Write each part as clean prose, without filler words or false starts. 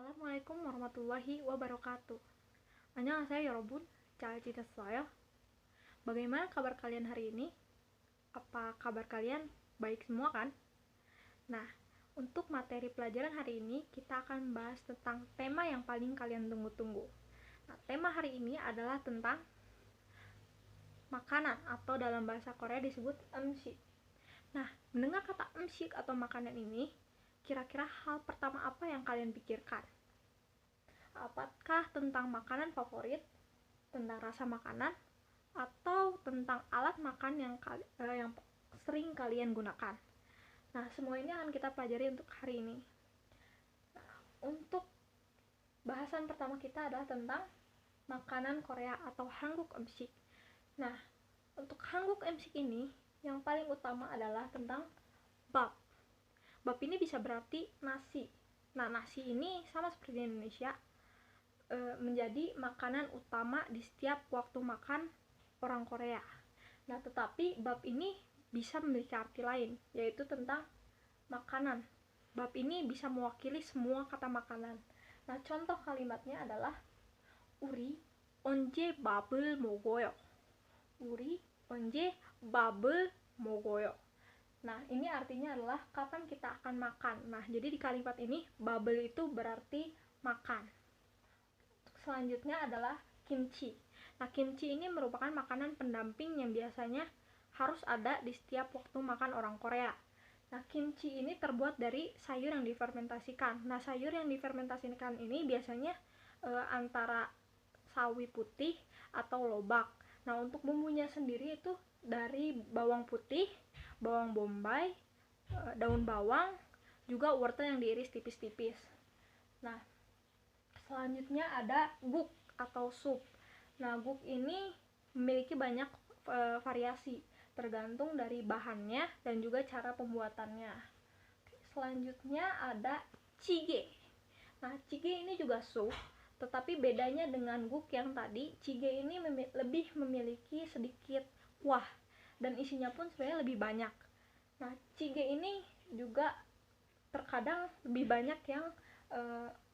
Assalamualaikum warahmatullahi wabarakatuh. Annyeonghaseyo 여러분. 잘 지냈어요? Bagaimana kabar kalian hari ini? Apa kabar kalian baik semua kan? Nah, untuk materi pelajaran hari ini kita akan bahas tentang tema yang paling kalian tunggu-tunggu. Nah, tema hari ini adalah tentang makanan atau dalam bahasa Korea disebut 음식. Nah, mendengar kata 음식 atau makanan ini, kira-kira hal pertama apa yang kalian pikirkan? Apakah tentang makanan favorit, tentang rasa makanan, atau tentang alat makan yang sering kalian gunakan? Nah, semua ini akan kita pelajari untuk hari ini. Nah, untuk bahasan pertama kita adalah tentang makanan Korea atau Hanguk 음식. Nah, untuk Hanguk 음식 ini yang paling utama adalah tentang bab. Bab ini bisa berarti nasi. Nah, nasi ini sama seperti di Indonesia, menjadi makanan utama di setiap waktu makan orang Korea. Nah, tetapi bab ini bisa memiliki arti lain, yaitu tentang makanan. Bab ini bisa mewakili semua kata makanan. Nah, contoh kalimatnya adalah 우리 언제 밥을 먹어요? 우리 언제 밥을 먹어요? Nah, ini artinya adalah kapan kita akan makan. Nah, jadi di kalimat ini babel itu berarti makan. Selanjutnya adalah kimchi. Nah, kimchi ini merupakan makanan pendamping yang biasanya harus ada di setiap waktu makan orang Korea. Nah, kimchi ini terbuat dari sayur yang difermentasikan. Nah, sayur yang difermentasikan ini biasanya antara sawi putih atau lobak. Nah, untuk bumbunya sendiri itu dari bawang putih, bawang bombay, daun bawang, juga wortel yang diiris tipis-tipis. Nah, selanjutnya ada guk atau sup. Nah, guk ini memiliki banyak variasi tergantung dari bahannya dan juga cara pembuatannya. Selanjutnya ada jjigae. Nah, jjigae ini juga sup, tetapi bedanya dengan guk yang tadi, jjigae ini lebih memiliki sedikit kuah dan isinya pun sebenarnya lebih banyak. Nah, jjigae ini juga terkadang lebih banyak yang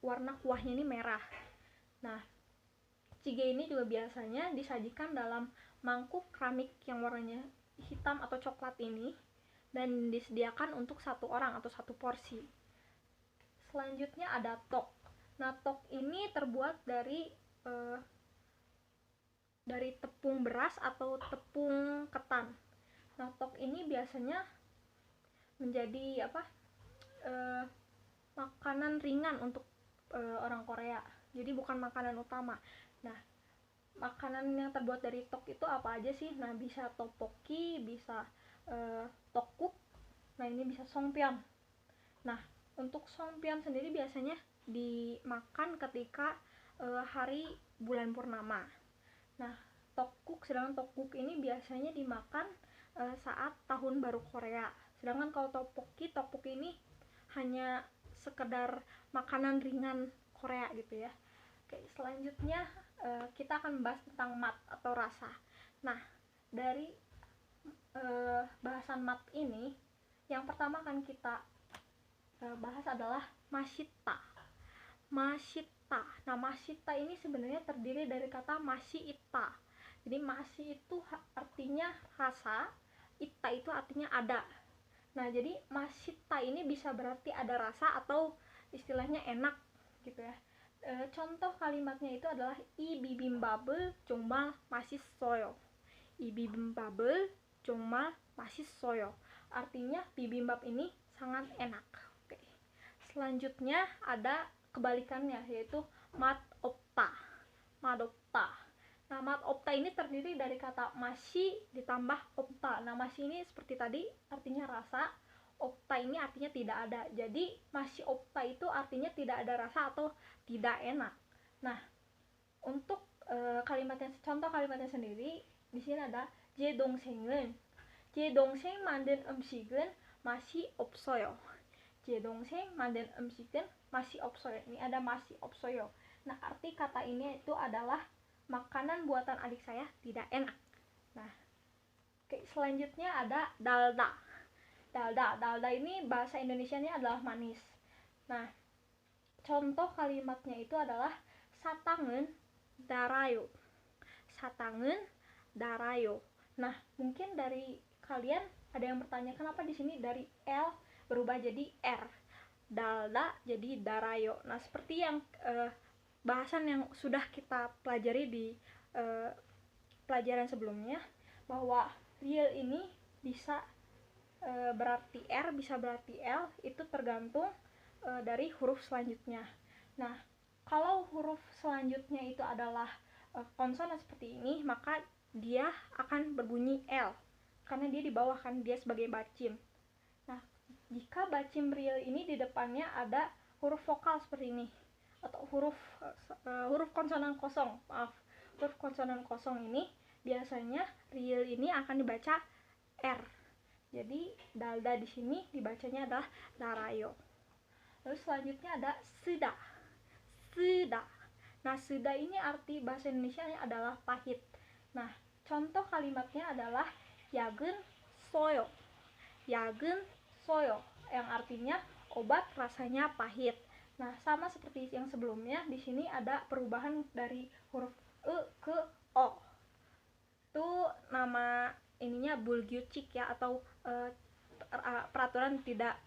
warna kuahnya ini merah. Nah, jjigae ini juga biasanya disajikan dalam mangkuk keramik yang warnanya hitam atau coklat ini dan disediakan untuk satu orang atau satu porsi. Selanjutnya ada tok. Nah, tok ini terbuat dari tepung beras atau tepung ketan. Nah, tok ini biasanya menjadi makanan ringan untuk orang Korea. Jadi bukan makanan utama. Nah, makanan yang terbuat dari tok itu apa aja sih? Nah, bisa tteokbokki, bisa tteokguk. Nah, ini bisa songpyeon. Nah, untuk songpyeon sendiri biasanya dimakan ketika hari bulan purnama. Nah, sedangkan tteokguk ini biasanya dimakan saat tahun baru Korea. Sedangkan kalau tteokbokki ini hanya sekedar makanan ringan Korea gitu ya. Oke, selanjutnya kita akan membahas tentang mat atau rasa. Nah, dari bahasan mat ini, yang pertama akan kita bahas adalah mashita. Mashita. Nah, mashita ini sebenarnya terdiri dari kata mashi-ita. Jadi mashi itu artinya rasa, ita itu artinya ada. Nah, jadi mashita ini bisa berarti ada rasa atau istilahnya enak gitu ya. Contoh kalimatnya itu adalah 이 비빔밥을 정말 맛있어요. 이 비빔밥을 정말 맛있어요. Artinya bibimbap ini sangat enak. Oke. Selanjutnya ada kebalikannya, yaitu mat opta. Mat opta. Nah, mat opta ini terdiri dari kata mashi ditambah opta. Nah, mashi ini seperti tadi artinya rasa, opta ini artinya tidak ada. Jadi mashi opta itu artinya tidak ada rasa atau tidak enak. Nah, untuk contoh kalimatnya sendiri di sini ada 제 동생은 만든 음식은 맛이 없어요. 제 동생 만든 음식은 맛이 없어요. Ini ada 맛이 없어요. Nah, arti kata ini itu adalah makanan buatan adik saya tidak enak. Nah, oke, selanjutnya ada dalda. Dalda ini bahasa Indonesianya adalah manis. Nah, contoh kalimatnya itu adalah satangen darayo. Satangen darayo. Nah, mungkin dari kalian ada yang bertanya kenapa di sini dari L berubah jadi R. Dalda jadi darayo. Nah, seperti yang bahasan yang sudah kita pelajari di pelajaran sebelumnya, bahwa real ini bisa berarti R, bisa berarti L, itu tergantung dari huruf selanjutnya. Nah, kalau huruf selanjutnya itu adalah konsonan seperti ini, maka dia akan berbunyi L karena dia di bawah kan, dia sebagai bacim. Nah, jika bacim real ini di depannya ada huruf vokal seperti ini atau huruf konsonan kosong, huruf konsonan kosong ini biasanya real ini akan dibaca R. Jadi dalda di sini dibacanya adalah darayo. Lalu selanjutnya ada suda. Suda. Nah, suda ini arti bahasa Indonesianya adalah pahit. Nah, contoh kalimatnya adalah yagen soyo. Yagen soyo yang artinya obat rasanya pahit. Nah, sama seperti yang sebelumnya, di sini ada perubahan dari huruf e ke o. Itu nama ininya bulgyucik ya, atau peraturan tidak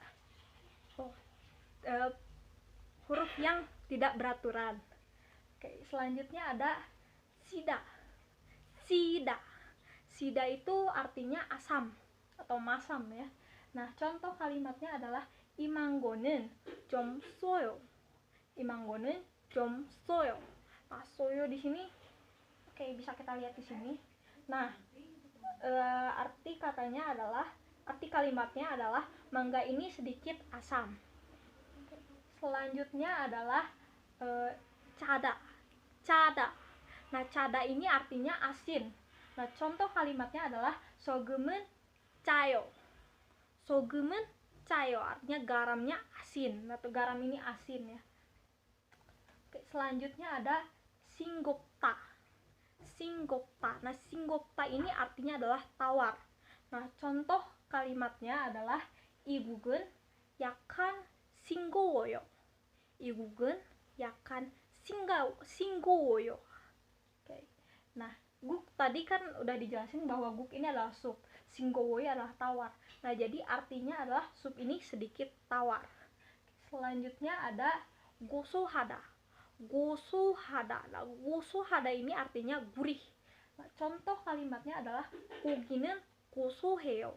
huruf yang tidak beraturan. Oke, selanjutnya ada sida. Sida. Sida itu artinya asam atau masam ya. Nah, contoh kalimatnya adalah imanggonen 좀 써요. imanggonen 좀 써요. Nah, soyo di sini oke, bisa kita lihat di sini. Nah, arti kalimatnya adalah mangga ini sedikit asam. Selanjutnya adalah cada. Cada. Nah, cada ini artinya asin. Nah, contoh kalimatnya adalah sogemen cayo. Sogemen cayo artinya garamnya asin, atau garam ini asin ya. Oke, selanjutnya ada singgokta. Singgokta. Nah, singgokta ini artinya adalah tawar. Nah, contoh kalimatnya adalah 이국은 약한 싱거워요. 이국은 약한 싱거워요. Oke. Nah, guk tadi kan udah dijelasin bahwa guk ini adalah sup, 싱거워요 adalah tawar. Nah, jadi artinya adalah sup ini sedikit tawar. Selanjutnya ada gosohada. Gosohada. Nah, gosohada ini artinya gurih. Nah, contoh kalimatnya adalah 고기는 고소해요.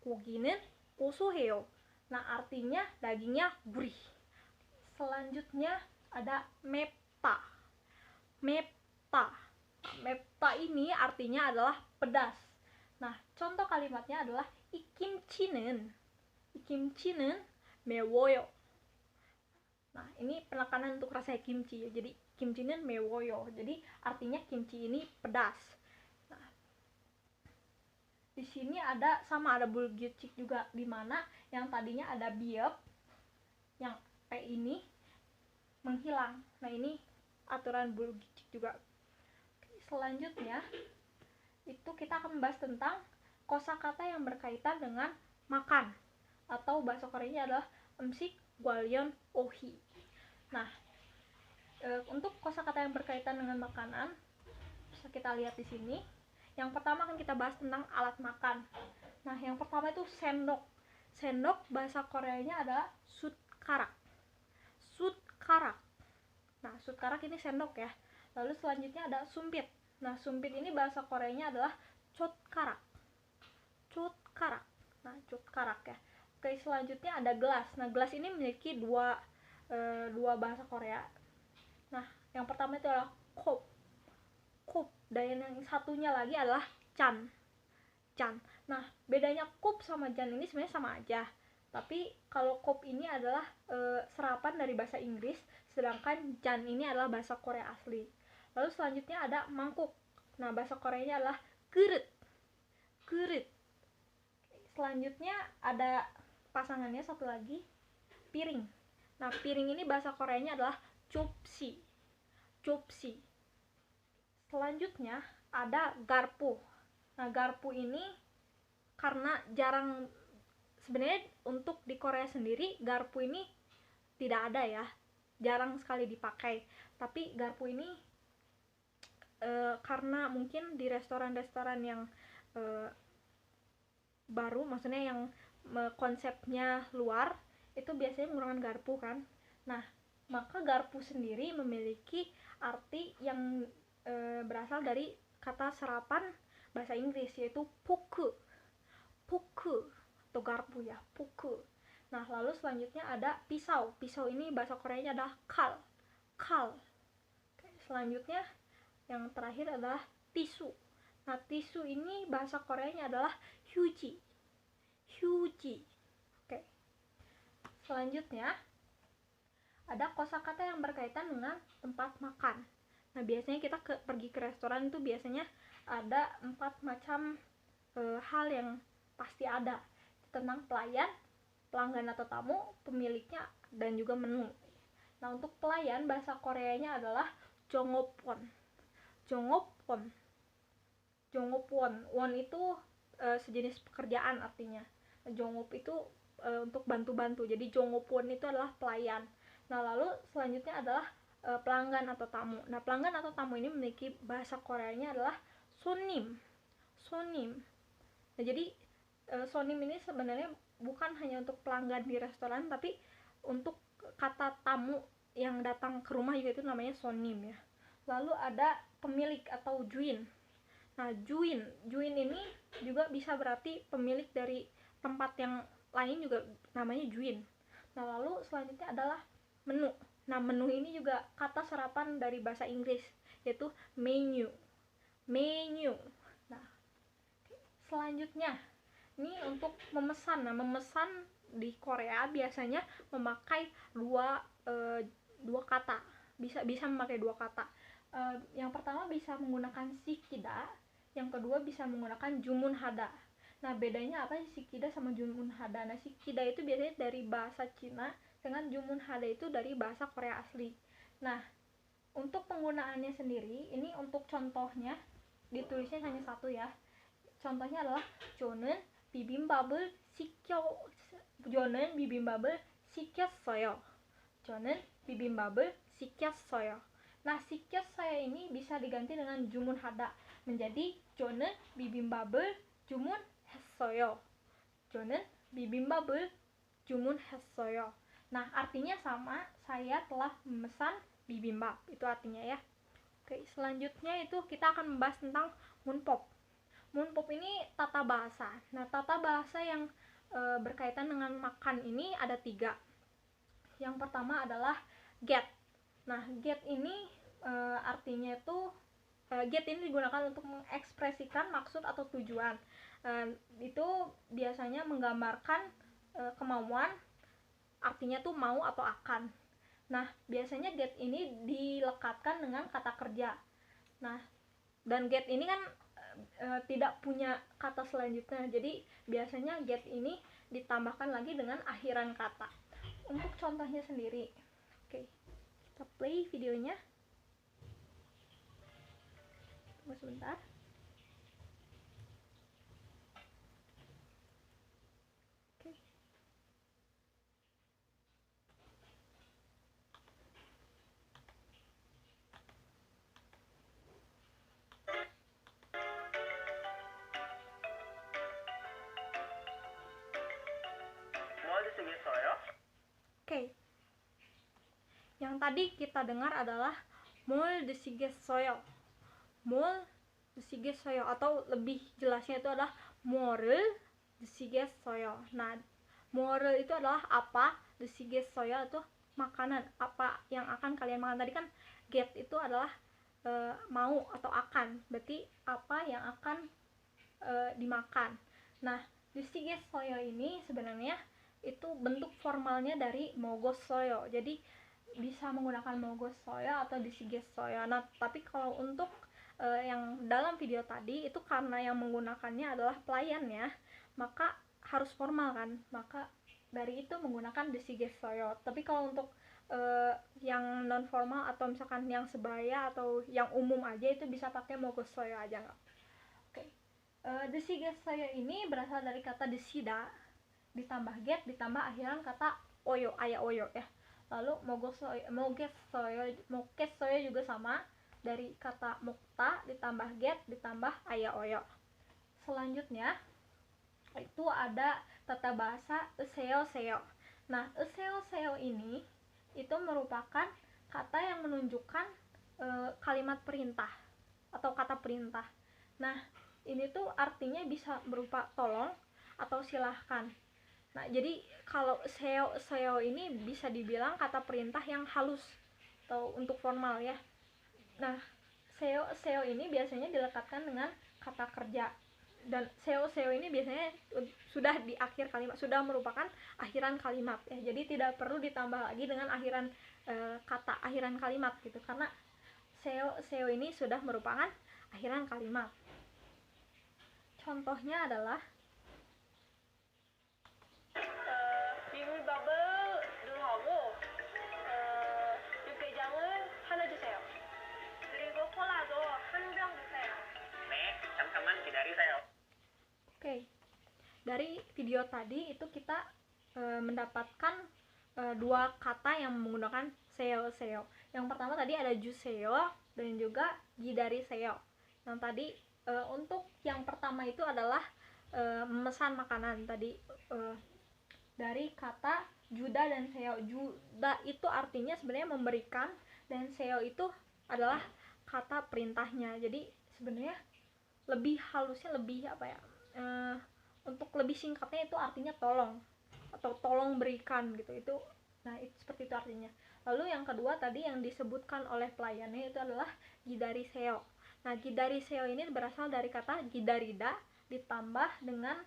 고기는 고소해요. Nah, artinya dagingnya gurih. Selanjutnya ada 맵다. 맵다. 맵다 ini artinya adalah pedas. Nah, contoh kalimatnya adalah ikimchi는 매워요. Nah, ini penekanan untuk rasa kimchi ya. Jadi kimchi는 매워요. Jadi artinya kimchi ini pedas. Nah, di sini ada bulgyucik juga, di mana yang tadinya ada biep, yang P ini menghilang. Nah, ini aturan bulgyucik juga. Selanjutnya itu kita akan membahas tentang kosakata yang berkaitan dengan makan, atau bahasa Koreanya adalah 음식 관련 오히. Nah, untuk kosakata yang berkaitan dengan makanan bisa kita lihat di sini. Yang pertama akan kita bahas tentang alat makan. Nah, yang pertama itu sendok. Sendok bahasa Koreanya adalah sutkarak. Sutkarak. Nah, sutkarak ini sendok ya. Lalu selanjutnya ada sumpit. Nah, sumpit ini bahasa Koreanya adalah chotkarak. Chotkarak. Nah, chotkarak ya. Oke, selanjutnya ada gelas. Nah, gelas ini memiliki dua bahasa Korea. Nah, yang pertama itu adalah kop. Kop. Dan yang satunya lagi adalah chan. Chan. Nah, bedanya kop sama jan ini sebenarnya sama aja. Tapi kalau kop ini adalah serapan dari bahasa Inggris, sedangkan jan ini adalah bahasa Korea asli. Lalu selanjutnya ada mangkuk. Nah, bahasa Koreanya adalah keureut. Keureut. Selanjutnya ada pasangannya satu lagi, piring. Nah, piring ini bahasa Koreanya adalah chopsi. Chopsi. Selanjutnya ada garpu. Nah, garpu ini karena jarang, sebenarnya untuk di Korea sendiri garpu ini tidak ada ya. jarang sekali dipakai. Tapi garpu ini karena mungkin di restoran-restoran yang baru, maksudnya yang konsepnya luar, itu biasanya menggunakan garpu kan. Nah, maka garpu sendiri memiliki arti yang berasal dari kata serapan bahasa Inggris, yaitu puku atau garpu ya, puku. Nah, lalu selanjutnya ada pisau. Pisau ini bahasa Koreanya adalah kal. Selanjutnya yang terakhir adalah tisu. Nah, tisu ini bahasa Koreanya adalah hyuji. Oke. Selanjutnya ada kosakata yang berkaitan dengan tempat makan. Nah, biasanya kita pergi ke restoran itu biasanya ada 4 macam hal yang pasti ada tentang pelayan, pelanggan atau tamu, pemiliknya, dan juga menu. Nah, untuk pelayan bahasa Koreanya adalah jongopwon. Won itu sejenis pekerjaan artinya. Jongop itu untuk bantu-bantu. Jadi jongopwon itu adalah pelayan. Nah, lalu selanjutnya adalah pelanggan atau tamu. Nah, pelanggan atau tamu ini memiliki bahasa Koreanya adalah sonim. Nah, jadi sonim ini sebenarnya bukan hanya untuk pelanggan di restoran, tapi untuk kata tamu yang datang ke rumah juga itu namanya sonim ya. Lalu ada pemilik atau juin. Nah, juin ini juga bisa berarti pemilik dari tempat yang lain, juga namanya juin. Nah, lalu selanjutnya adalah menu. Nah, menu ini juga kata serapan dari bahasa Inggris, yaitu menu. Nah, selanjutnya ini untuk memesan. Nah, memesan di Korea biasanya memakai dua kata. Bisa memakai dua kata. Yang pertama bisa menggunakan shikida, yang kedua bisa menggunakan jumun hada. Nah, bedanya apa sih shikida sama jumun hada? Nah, shikida itu biasanya dari bahasa Cina, dengan jumun hada itu dari bahasa Korea asli. Nah, untuk penggunaannya sendiri, ini untuk contohnya ditulisnya hanya satu ya. Contohnya adalah 저는 비빔밥을 시켰어요. Nah, 시켰어요 ini bisa diganti dengan jumun hada menjadi 저는 비빔밥을 주문했어요. Nah, artinya sama, saya telah memesan bibimbap. Itu artinya ya. Oke, selanjutnya itu kita akan membahas tentang munpop. Munpop ini tata bahasa. Nah, tata bahasa yang berkaitan dengan makan ini ada 3. Yang pertama adalah get. Nah, get ini artinya itu get ini digunakan untuk mengekspresikan maksud atau tujuan. Itu biasanya menggambarkan kemauan, artinya tuh mau atau akan. Nah, biasanya get ini dilekatkan dengan kata kerja. Nah, dan get ini kan tidak punya kata selanjutnya, jadi biasanya get ini ditambahkan lagi dengan akhiran kata. Untuk contohnya sendiri, oke, kita play videonya. Tunggu sebentar. Oke. Oke. Yang tadi kita dengar adalah 뭘 드시겠어요. Atau lebih jelasnya itu adalah 뭐를 드시겠어요. Nah, 뭐를 itu adalah apa, 드시겠어요 itu makanan, apa yang akan kalian makan. Tadi kan get itu adalah mau atau akan, berarti apa yang akan dimakan. Nah, 드시겠어요 ini sebenarnya itu bentuk formalnya dari 먹었어요. Jadi bisa menggunakan 먹었어요 atau 드시겠어요. Nah, tapi kalau untuk yang dalam video tadi itu karena yang menggunakannya adalah pelayan ya, maka harus formal kan, maka dari itu menggunakan 드시겠어요. Tapi kalau untuk yang non formal atau misalkan yang sebaya atau yang umum aja itu bisa pakai 먹었어요 aja nggak. Oke. 드시겠어요 ini berasal dari kata 드시다 ditambah get ditambah akhiran kata oyo, aya oyo ya. Lalu mogesoyo juga sama, dari kata mokta ditambah get ditambah aya oyo. Selanjutnya itu ada tata bahasa useo-seo. Nah, useo-seo ini itu merupakan kata yang menunjukkan kalimat perintah atau kata perintah. Nah, ini tuh artinya bisa berupa tolong atau silahkan. Nah, jadi kalau seo ini bisa dibilang kata perintah yang halus atau untuk formal ya. Nah, seo ini biasanya dilekatkan dengan kata kerja, dan seo ini biasanya sudah di akhir kalimat, sudah merupakan akhiran kalimat ya. Jadi tidak perlu ditambah lagi dengan akhiran kata akhiran kalimat gitu, karena seo ini sudah merupakan akhiran kalimat. Contohnya adalah 비빔밥을 늘 하고 육개장을 하나 주세요. 그리고 콜라도 한 병 주세요. 네, 잠깐만 기다리세요. Oke. Dari video tadi itu kita mendapatkan dua kata yang menggunakan seo. Yang pertama tadi ada juseo dan juga gidariseo. Yang tadi untuk yang pertama itu adalah memesan makanan tadi, dari kata juda dan seo. Juda itu artinya sebenarnya memberikan, dan seo itu adalah kata perintahnya. Jadi sebenarnya lebih halusnya, lebih apa ya, untuk lebih singkatnya itu artinya tolong atau tolong berikan gitu. Itu nah itu seperti itu artinya. Lalu yang kedua tadi yang disebutkan oleh pelayannya itu adalah gidariseo. Nah, gidariseo ini berasal dari kata gidarida ditambah dengan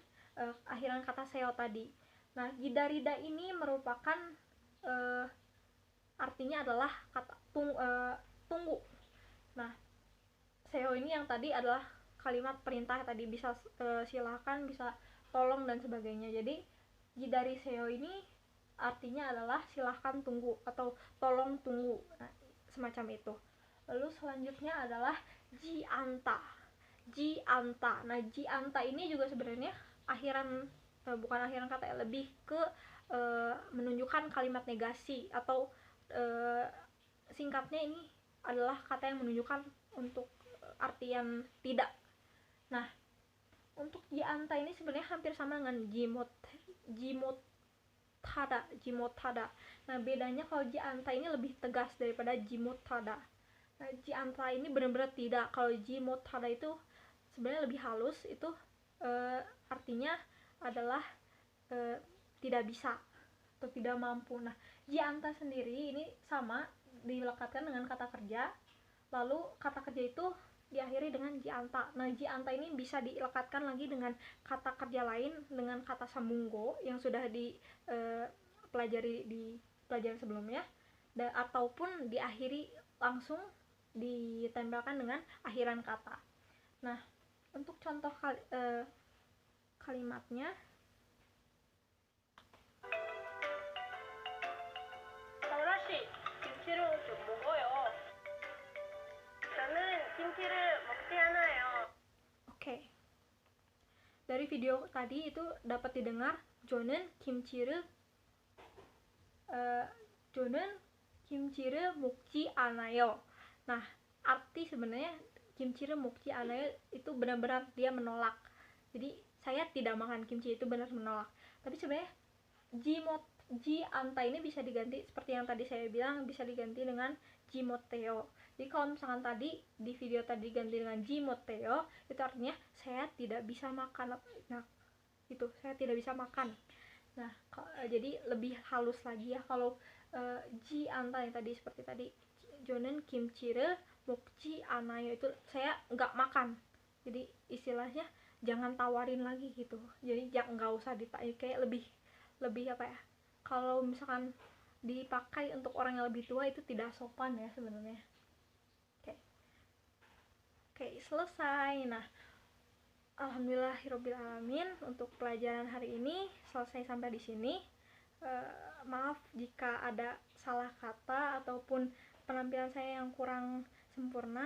akhiran kata seo tadi. Nah, gidarida ini merupakan artinya adalah kata tunggu. Nah, seo ini yang tadi adalah kalimat perintah tadi, bisa silakan, bisa tolong dan sebagainya. Jadi gidariseo ini artinya adalah silahkan tunggu atau tolong tunggu. Nah, semacam itu. Lalu selanjutnya adalah jianta. Nah, jianta ini juga sebenarnya akhiran bukan akhiran kata ya, lebih ke menunjukkan kalimat negasi atau singkatnya ini adalah kata yang menunjukkan untuk artian tidak. Nah, untuk jianta ini sebenarnya hampir sama dengan jimotada. Nah, bedanya kalau jianta ini lebih tegas daripada jimotada. Nah, jianta ini benar-benar tidak. Kalau jimotada itu sebenarnya lebih halus, itu artinya adalah tidak bisa atau tidak mampu. Nah, jianta sendiri ini sama, dilekatkan dengan kata kerja, lalu kata kerja itu diakhiri dengan jianta. Nah, jianta ini bisa dilekatkan lagi dengan kata kerja lain, dengan kata sambunggo yang sudah dipelajari di pelajaran sebelumnya, ataupun diakhiri langsung ditempelkan dengan akhiran kata. Nah, untuk contoh kalimatnya, 정라씨, 김치를 좀 먹어요. 저는 김치를 먹지 않아요. oke. Dari video tadi itu dapat didengar jonen kimchi를 먹지 않아요. Nah, arti sebenarnya kimchi를 먹지 않아요 itu benar-benar dia menolak. Jadi saya tidak makan kimchi, itu benar menolak. Tapi sebenarnya jianta ini bisa diganti seperti yang tadi saya bilang, bisa diganti dengan jimoteo. Jadi kalau misalkan tadi di video tadi diganti dengan jimoteo, itu artinya saya tidak bisa makan. Nah, itu saya tidak bisa makan. Nah, jadi lebih halus lagi ya. Kalau jianta yang tadi seperti tadi, jonen kimchi를 먹지 않아요, itu saya nggak makan. Jadi istilahnya jangan tawarin lagi gitu. Jadi nggak usah ditanya, kayak lebih apa ya, kalau misalkan dipakai untuk orang yang lebih tua itu tidak sopan ya sebenarnya. Oke, selesai. Nah, alhamdulillahirobbilalamin, untuk pelajaran hari ini selesai sampai di sini. Maaf jika ada salah kata ataupun penampilan saya yang kurang sempurna.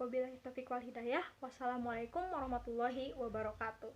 Wabillahi taufiq wal hidayah. Wassalamualaikum warahmatullahi wabarakatuh.